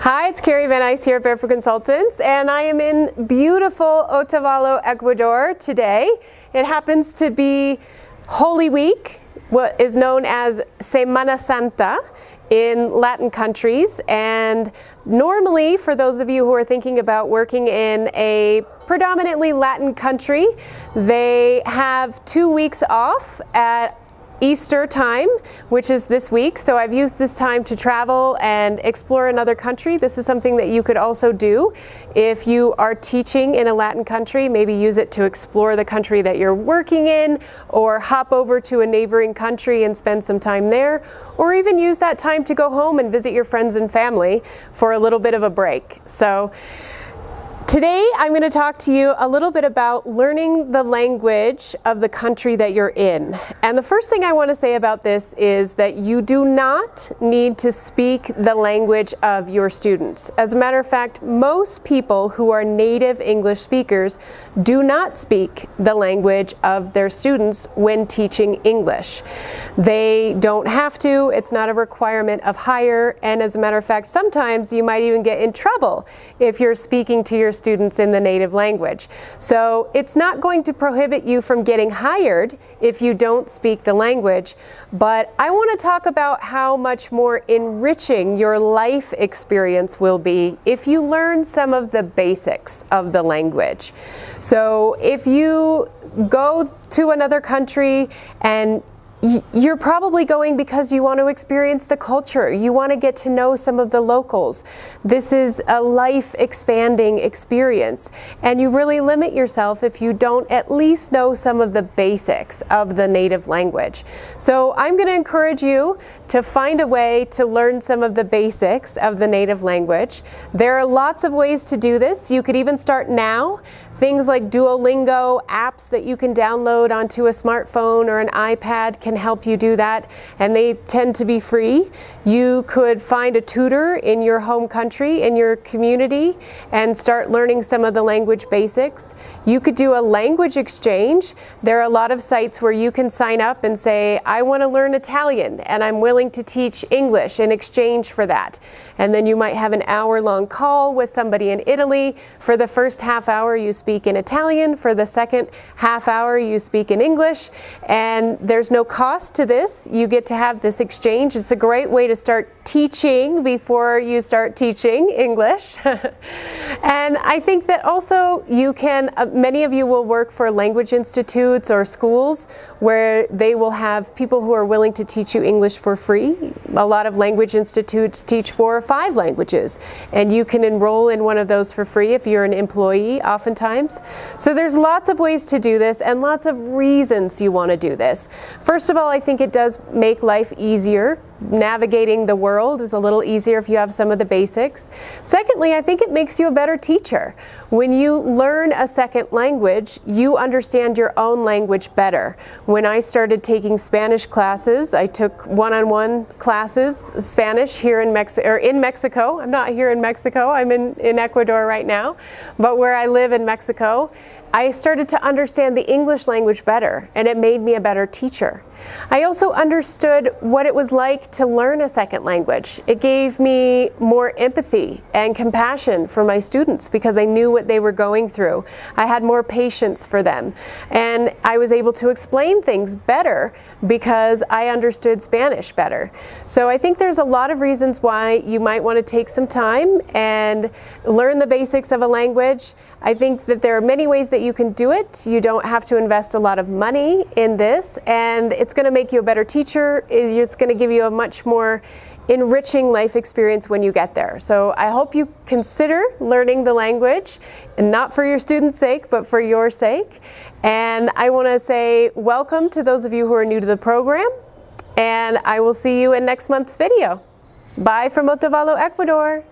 Hi, it's Carrie Van Ice here at Barefoot Consultants, and I am in beautiful Otavalo, Ecuador today. It happens to be Holy Week, what is known as Semana Santa in Latin countries, and normally for those of you who are thinking about working in a predominantly Latin country, they have 2 weeks off at Easter time, which is this week. So I've used this time to travel and explore another country. This is something that you could also do if you are teaching in a Latin country. Maybe use it to explore the country that you're working in, or hop over to a neighboring country and spend some time there, or even use that time to go home and visit your friends and family for a little bit of a break. So today I'm going to talk to you a little bit about learning the language of the country that you're in. And the first thing I want to say about this is that you do not need to speak the language of your students. As a matter of fact, most people who are native English speakers do not speak the language of their students when teaching English. They don't have to, it's not a requirement of hire, and as a matter of fact, sometimes you might even get in trouble if you're speaking to your students in the native language. So it's not going to prohibit you from getting hired if you don't speak the language, but I want to talk about how much more enriching your life experience will be if you learn some of the basics of the language. So if you go to another country and you're probably going because you want to experience the culture. You want to get to know some of the locals. This is a life-expanding experience, and you really limit yourself if you don't at least know some of the basics of the native language. So I'm going to encourage you to find a way to learn some of the basics of the native language. There are lots of ways to do this. You could even start now. Things like Duolingo, apps that you can download onto a smartphone or an iPad can help you do that, and they tend to be free. You could find a tutor in your home country, in your community, and start learning some of the language basics. You could do a language exchange. There are a lot of sites where you can sign up and say, I want to learn Italian and I'm willing to teach English in exchange for that. And then you might have an hour-long call with somebody in Italy. For the first half hour you speak in Italian, for the second half hour you speak in English, and there's no cost to this. You get to have this exchange. It's a great way to start teaching before you start teaching English. And I think that also you can, many of you will work for language institutes or schools where they will have people who are willing to teach you English for free. A lot of language institutes teach 4 or 5 languages, and you can enroll in one of those for free if you're an employee oftentimes. So there's lots of ways to do this and lots of reasons you want to do this. First of all, I think it does make life easier. Navigating the world is a little easier if you have some of the basics. Secondly, I think it makes you a better teacher. When you learn a second language, you understand your own language better. When I started taking Spanish classes, I took one-on-one classes, Spanish here in Mexico. I'm not here in Mexico, I'm in Ecuador right now, but where I live in Mexico, I started to understand the English language better, and it made me a better teacher. I also understood what it was like to learn a second language. It gave me more empathy and compassion for my students because I knew what they were going through. I had more patience for them, and I was able to explain things better because I understood Spanish better. So I think there's a lot of reasons why you might want to take some time and learn the basics of a language. I think that there are many ways that you can do it. You don't have to invest a lot of money in this, and it's going to make you a better teacher. It's going to give you a much more enriching life experience when you get there. So I hope you consider learning the language, and not for your students' sake, but for your sake. And I want to say welcome to those of you who are new to the program, and I will see you in next month's video. Bye from Otavalo, Ecuador.